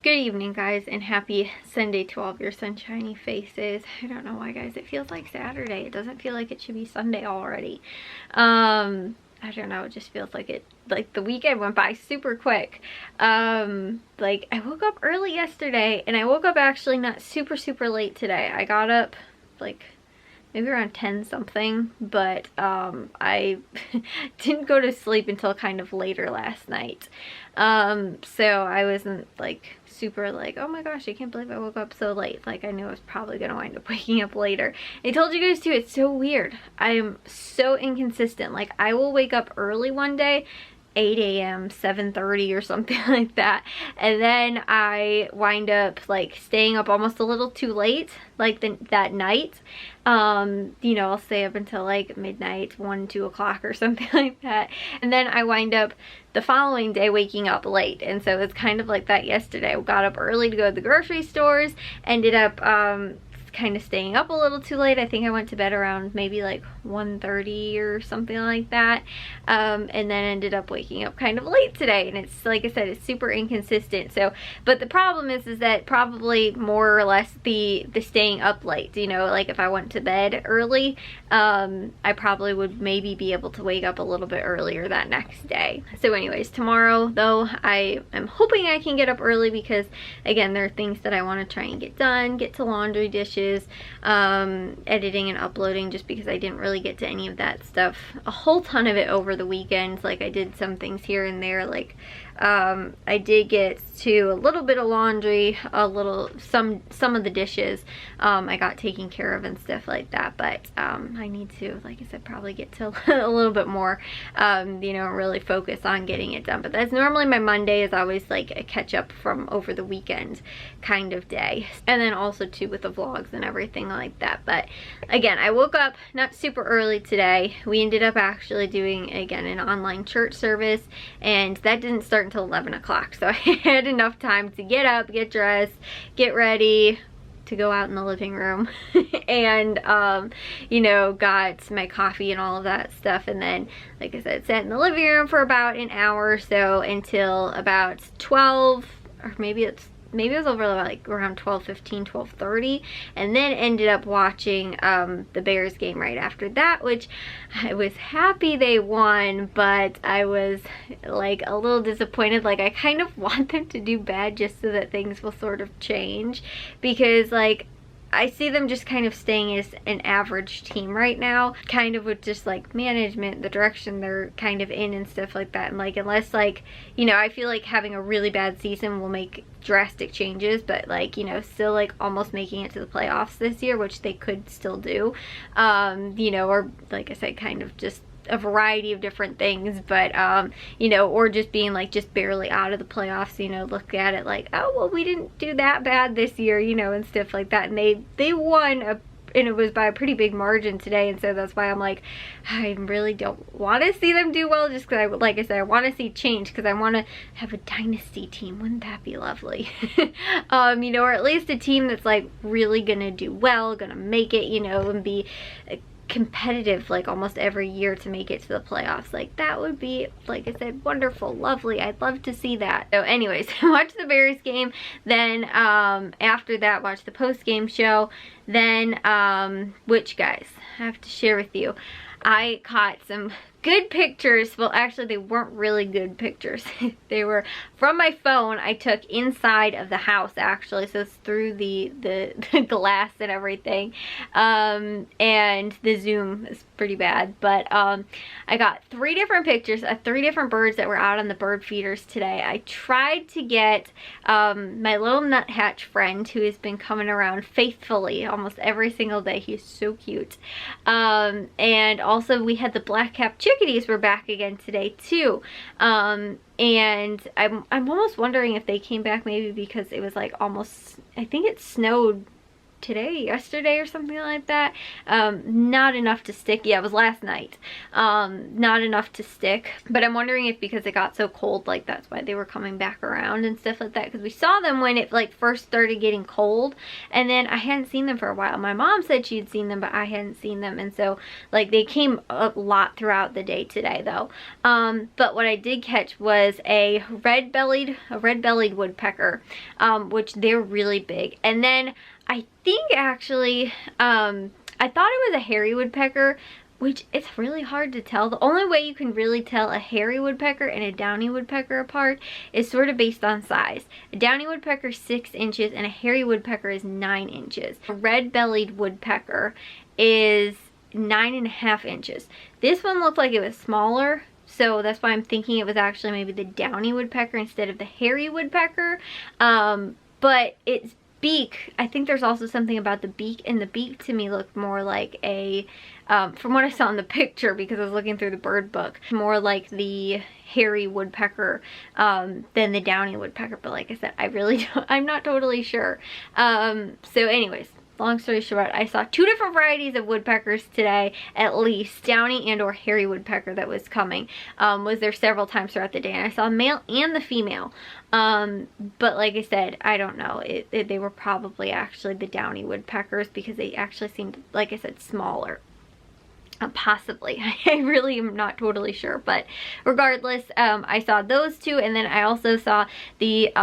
Good evening, guys, and happy Sunday to all of your sunshiny faces. I don't know why, guys, it feels like Saturday. It doesn't feel like it should be Sunday already. I don't know, it just feels like the weekend went by super quick. Like, I woke up early yesterday, and I woke up actually not super late today. I got up like maybe around 10 something, but I didn't go to sleep until kind of later last night. So I wasn't like super like, oh my gosh, I can't believe I woke up so late. Like, I knew I was probably gonna wind up waking up later. I told you guys too, it's so weird. I'm so inconsistent. Like, I will wake up early one day, 8 a.m., 7:30 or something like that, and then I wind up like staying up almost a little too late, like that night. You know, I'll stay up until like midnight, 1, 2 o'clock or something like that, and then I wind up the following day waking up late. And so it's kind of like that yesterday. I got up early to go to the grocery stores, ended up kind of staying up a little too late. I think I went to bed around maybe like 1:30 or something like that, and then ended up waking up kind of late today. And it's, like I said, it's super inconsistent. So, but the problem is that probably more or less the staying up late, you know, like if I went to bed early, I probably would maybe be able to wake up a little bit earlier that next day. So anyways, tomorrow though, I am hoping I can get up early because, again, there are things that I want to try and get done, get to laundry, dishes, editing and uploading, just because I didn't really get to any of that stuff, a whole ton of it over the weekend. Like, I did some things here and there, like I did get to a little bit of laundry, some of the dishes I got taken care of and stuff like that, but I need to, like I said, probably get to a little bit more, you know, really focus on getting it done. But that's normally my Monday, is always like a catch up from over the weekend kind of day, and then also too with the vlogs and everything like that. But again, I woke up not super early today. We ended up actually doing, again, an online church service, and that didn't start until 11 o'clock, so I had enough time to get up, get dressed, get ready to go out in the living room and you know, got my coffee and all of that stuff, and then, like I said, sat in the living room for about an hour or so until about 12, or maybe it was over like around 12:15, 12:30, and then ended up watching the Bears game right after that, which I was happy they won, but I was like a little disappointed. Like, I kind of want them to do bad just so that things will sort of change, because like I see them just kind of staying as an average team right now, kind of with just like management, the direction they're kind of in and stuff like that. And like, unless, like, you know, I feel like having a really bad season will make drastic changes, but like, you know, still like almost making it to the playoffs this year, which they could still do, you know, or like I said, kind of just a variety of different things, but you know, or just being like just barely out of the playoffs, you know, look at it like, oh well, we didn't do that bad this year, you know, and stuff like that. And they won and it was by a pretty big margin today, and so that's why I'm like, I really don't want to see them do well, just because like I said, I want to see change, because I want to have a dynasty team. Wouldn't that be lovely? You know, or at least a team that's like really gonna do well, gonna make it, you know, and be competitive like almost every year to make it to the playoffs. Like, that would be, like I said, wonderful, lovely. I'd love to see that. So anyways, watch the Bears game, then after that watch the post-game show, then which, guys, I have to share with you, I caught some good pictures. Well, actually, they weren't really good pictures. They were from my phone I took inside of the house, actually, so it's through the glass and everything, and the zoom is pretty bad, but I got 3 different pictures of 3 different birds that were out on the bird feeders today. I tried to get my little nuthatch friend, who has been coming around faithfully almost every single day. He's so cute, and also we had the black-capped chickadees were back again today too, and I'm almost wondering if they came back maybe because it was like almost, I think it snowed today, yesterday or something like that. Not enough to stick. Yeah, it was last night. Not enough to stick, but I'm wondering if because it got so cold, like that's why they were coming back around and stuff like that, because we saw them when it like first started getting cold, and then I hadn't seen them for a while. My mom said she'd seen them, but I hadn't seen them, and so like they came a lot throughout the day today though. But what I did catch was a red-bellied woodpecker, which they're really big. And then I think actually, I thought it was a hairy woodpecker, which it's really hard to tell. The only way you can really tell a hairy woodpecker and a downy woodpecker apart is sort of based on size. A downy woodpecker is 6 inches and a hairy woodpecker is 9 inches. A red-bellied woodpecker is 9.5 inches. This one looked like it was smaller, so that's why I'm thinking it was actually maybe the downy woodpecker instead of the hairy woodpecker. But its beak, I think there's also something about the beak, and the beak to me looked more like a, from what I saw in the picture, because I was looking through the bird book, more like the hairy woodpecker than the downy woodpecker. But like I said, I really don't, I'm not totally sure. So anyways, long story short, I saw 2 different varieties of woodpeckers today, at least. Downy and or hairy woodpecker that was coming. Was there several times throughout the day, and I saw the male and the female. But like I said, I don't know. They were probably actually the downy woodpeckers because they actually seemed, like I said, smaller. Possibly. I really am not totally sure, but regardless, I saw those 2, and then I also saw the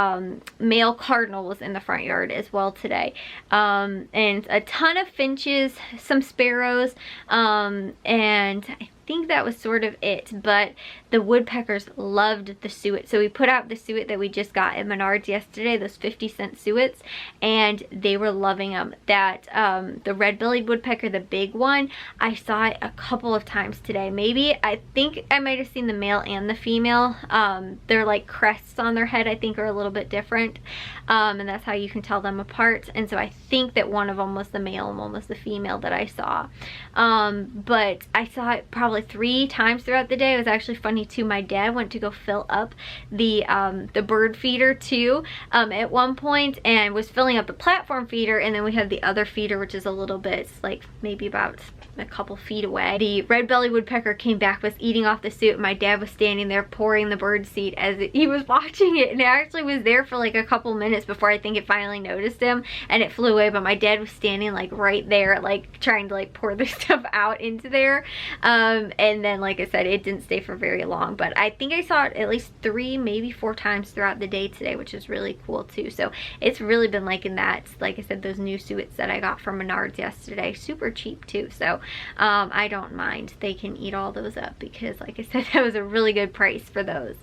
male cardinal was in the front yard as well today, and a ton of finches, some sparrows, and I think that was sort of it. But the woodpeckers loved the suet, so we put out the suet that we just got at Menards yesterday, those 50-cent suets, and they were loving them. That the red-bellied woodpecker, the big one, I saw it a couple of times today. Maybe, I think I might have seen the male and the female. Their like crests on their head I think are a little bit different, and that's how you can tell them apart. And so I think that one of them was the male and one was the female that I saw. But I saw it probably 3 times throughout the day. It was actually funny too. My dad went to go fill up the bird feeder too at one point, and was filling up the platform feeder, and then we have the other feeder, which is a little bit, like maybe about a couple feet away. The red-bellied woodpecker came back, was eating off the suet, and my dad was standing there pouring the bird seed as he was watching it, and it actually was there for like a couple minutes before I think it finally noticed him and it flew away. But my dad was standing like right there, like trying to like pour the stuff out into there, and then like I said, it didn't stay for very long. But I think I saw it at least 3, maybe 4 times throughout the day today, which is really cool too. So it's really been liking that. Like I said, those new suets that I got from Menards yesterday, super cheap too, so I don't mind. They can eat all those up because like I said, that was a really good price for those.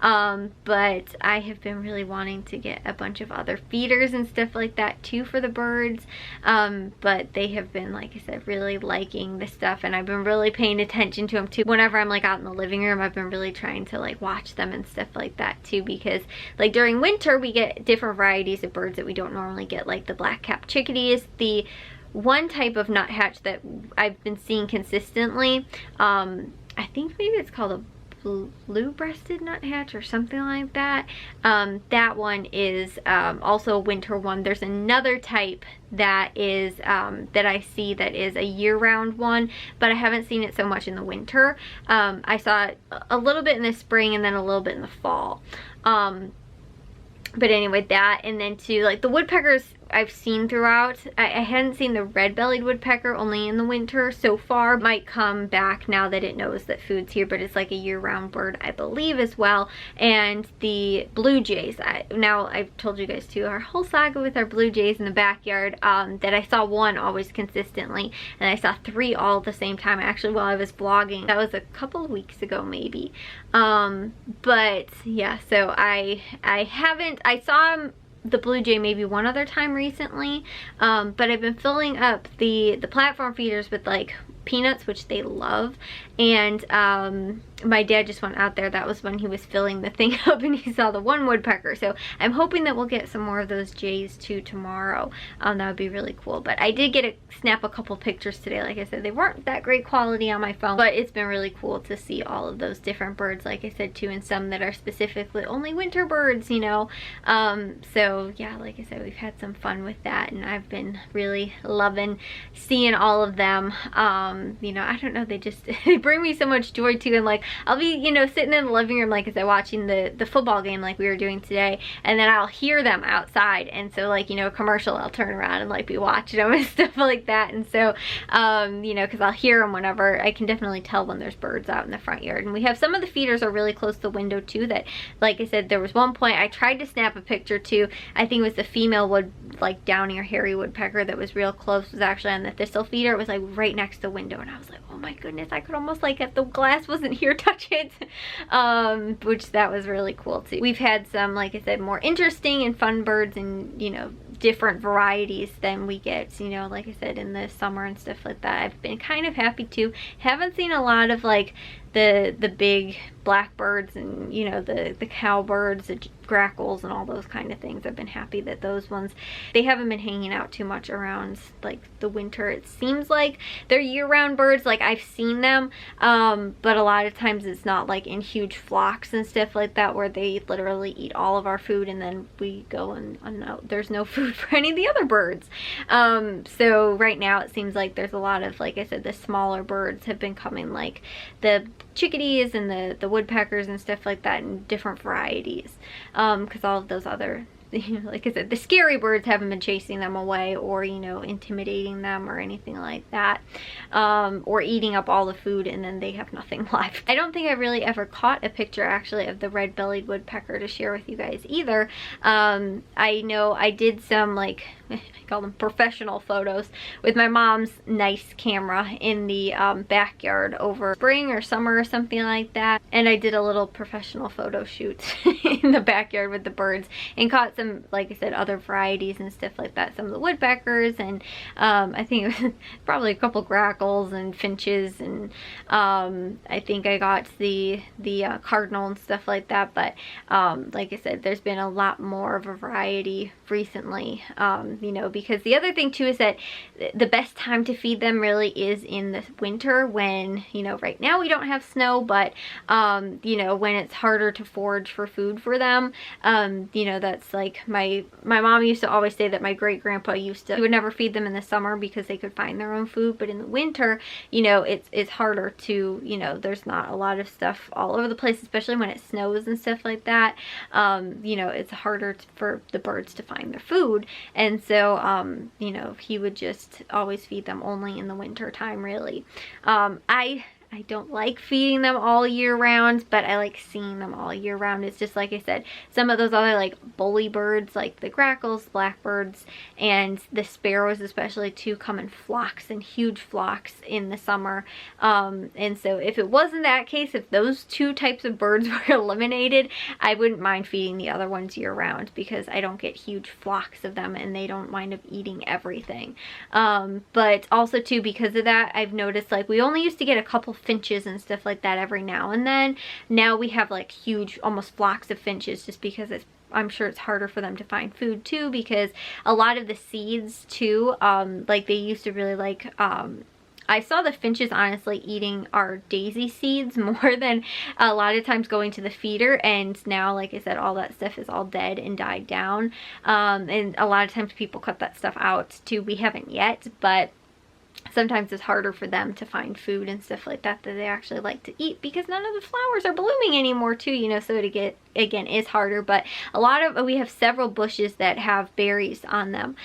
But I have been really wanting to get a bunch of other feeders and stuff like that too for the birds, but they have been, like I said, really liking the stuff, and I've been really paying attention to them too. Whenever I'm like out in the living room, I've been really trying to like watch them and stuff like that too, because like during winter we get different varieties of birds that we don't normally get, like the black-capped chickadees. The one type of nuthatch that I've been seeing consistently, I think maybe it's called a blue-breasted nuthatch or something like that. That one is also a winter one. There's another type that is that I see that is a year-round one, but I haven't seen it so much in the winter. I saw it a little bit in the spring and then a little bit in the fall. But anyway, that, and then too, like the woodpeckers I've seen throughout. I hadn't seen the red-bellied woodpecker, only in the winter so far. Might come back now that it knows that food's here, but it's like a year-round bird, I believe, as well. And the blue jays. Now, I've told you guys too, our whole saga with our blue jays in the backyard, that I saw 1 always consistently, and I saw 3 all at the same time, actually, while I was vlogging. That was a couple of weeks ago, maybe. But yeah, so I saw the blue jay maybe 1 other time recently, but I've been filling up the platform feeders with like peanuts, which they love. And my dad just went out there. That was when he was filling the thing up and he saw the one woodpecker. So I'm hoping that we'll get some more of those jays too tomorrow. That would be really cool. But I did get to snap a couple pictures today. Like I said, they weren't that great quality on my phone, but it's been really cool to see all of those different birds, like I said too, and some that are specifically only winter birds, you know. So yeah, like I said, we've had some fun with that, and I've been really loving seeing all of them. You know, I don't know, they just they bring me so much joy too. And like, I'll be, you know, sitting in the living room, like I said, watching the football game like we were doing today, and then I'll hear them outside, and so like, you know, a commercial, I'll turn around and like be watching them and stuff like that. And so you know, because I'll hear them whenever, I can definitely tell when there's birds out in the front yard. And we have some of the feeders are really close to the window too, that like I said, there was one point I tried to snap a picture too. I think it was the female wood, like downy or hairy woodpecker that was real close, was actually on the thistle feeder. It was like right next to the window, and I was like, oh my goodness, I could almost, like, if the glass wasn't here, touch it. Which that was really cool too. We've had some, like I said, more interesting and fun birds, and you know, different varieties than we get, you know, like I said, in the summer and stuff like that. I've been kind of happy too. Haven't seen a lot of like the big blackbirds and, you know, the cowbirds, the grackles and all those kind of things. I've been happy that those ones, they haven't been hanging out too much around like the winter. It seems like they're year-round birds, like I've seen them, but a lot of times it's not like in huge flocks and stuff like that, where they literally eat all of our food and then we go and there's no food for any of the other birds. So right now it seems like there's a lot of, like I said, the smaller birds have been coming, like the chickadees and the woodpeckers and stuff like that, in different varieties, because all of those other, you know, like I said, the scary birds haven't been chasing them away or, you know, intimidating them or anything like that, or eating up all the food and then they have nothing left. I don't think I really ever caught a picture actually of the red-bellied woodpecker to share with you guys either. I know I did some, like, I call them professional photos with my mom's nice camera in the backyard over spring or summer or something like that, and I did a little professional photo shoot in the backyard with the birds and caught some, like I said, other varieties and stuff like that. Some of the woodpeckers, and I think it was probably a couple grackles and finches, and I think I got the cardinal and stuff like that. But like I said, there's been a lot more of a variety recently, you know, because the other thing too is that the best time to feed them really is in the winter, when, you know, right now we don't have snow, but you know, when it's harder to forage for food for them. You know, that's like my mom used to always say that my great grandpa he would never feed them in the summer because they could find their own food, but in the winter, you know, it's harder to, you know, there's not a lot of stuff all over the place, especially when it snows and stuff like that. You know, it's harder for the birds to find their food, and so you know, he would just always feed them only in the winter time, really. I don't like feeding them all year round, but I like seeing them all year round. It's just, like I said, some of those other like bully birds, like the grackles, blackbirds, and the sparrows especially too, come in flocks and huge flocks in the summer. And so if it wasn't that case, if those two types of birds were eliminated, I wouldn't mind feeding the other ones year round, because I don't get huge flocks of them and they don't wind up eating everything. But also too, because of that, I've noticed, like, we only used to get a couple finches and stuff like that every now and then. Now we have like huge, almost flocks of finches, just because I'm sure it's harder for them to find food too, because a lot of the seeds too, like they used to really like, I saw the finches honestly eating our daisy seeds more than a lot of times going to the feeder, and now, like I said, all that stuff is all dead and died down, and a lot of times people cut that stuff out too. We haven't yet, but sometimes it's harder for them to find food and stuff like that they actually like to eat, because none of the flowers are blooming anymore too, you know, so to get, again, is harder. But we have several bushes that have berries on them,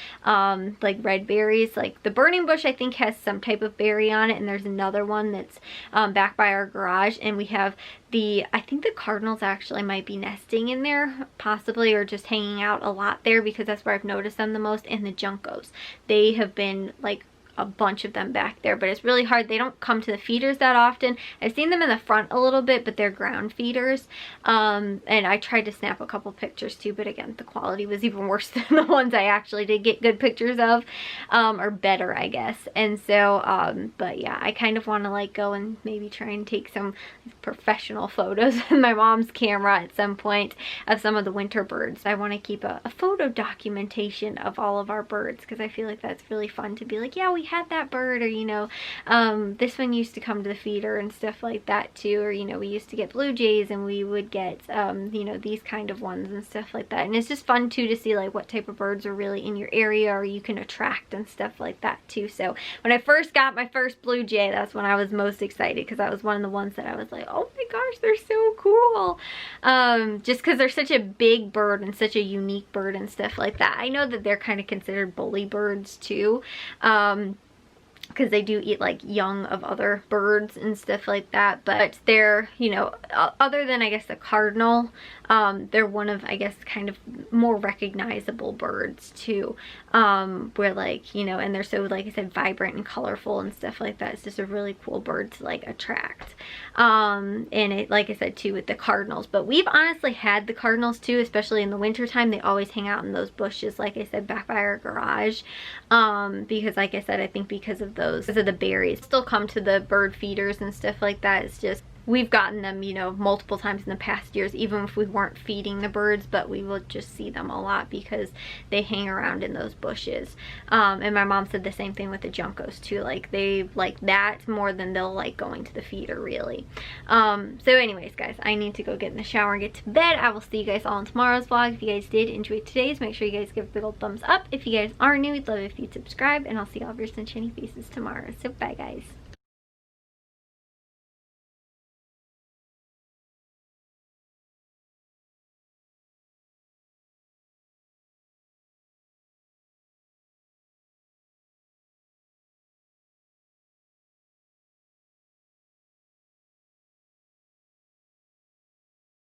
like red berries. Like the burning bush I think has some type of berry on it, and there's another one that's back by our garage, and we have I think the cardinals actually might be nesting in there, possibly, or just hanging out a lot there, because that's where I've noticed them the most. And the juncos, they have been like a bunch of them back there, but it's really hard. They don't come to the feeders that often. I've seen them in the front a little bit, but they're ground feeders. And I tried to snap a couple pictures too, but again, the quality was even worse than the ones I actually did get good pictures of, or better, I guess. And so, but yeah, I kind of want to like go and maybe try and take some professional photos with my mom's camera at some point of some of the winter birds. I want to keep a photo documentation of all of our birds, because I feel like that's really fun to be like, yeah, we had that bird, or you know, this one used to come to the feeder and stuff like that too, or you know, we used to get blue jays and we would get you know, these kind of ones and stuff like that. And it's just fun too to see like what type of birds are really in your area or you can attract and stuff like that too. So when I first got my first blue jay, that's when I was most excited, because that was one of the ones that I was like, oh my gosh, they're so cool. Just because they're such a big bird and such a unique bird and stuff like that. I know that they're kind of considered bully birds too, because they do eat like young of other birds and stuff like that, but they're, you know, other than I guess the cardinal, they're one of, I guess, kind of more recognizable birds too, where like, you know, and they're so, like I said, vibrant and colorful and stuff like that. It's just a really cool bird to like attract. And it, like I said too, with the cardinals, but we've honestly had the cardinals too, especially in the winter time. They always hang out in those bushes, like I said, back by our garage, because like I said, I think because of the berries. Still come to the bird feeders and stuff like that. It's just, we've gotten them, you know, multiple times in the past years, even if we weren't feeding the birds, but we will just see them a lot because they hang around in those bushes. And my mom said the same thing with the juncos too. Like they like that more than they'll like going to the feeder, really. So anyways, guys, I need to go get in the shower and get to bed. I will see you guys all in tomorrow's vlog. If you guys did enjoy today's, make sure you guys give a big old thumbs up. If you guys are new, we'd love it if you'd subscribe, and I'll see all of your sunshiny faces tomorrow. So bye, guys.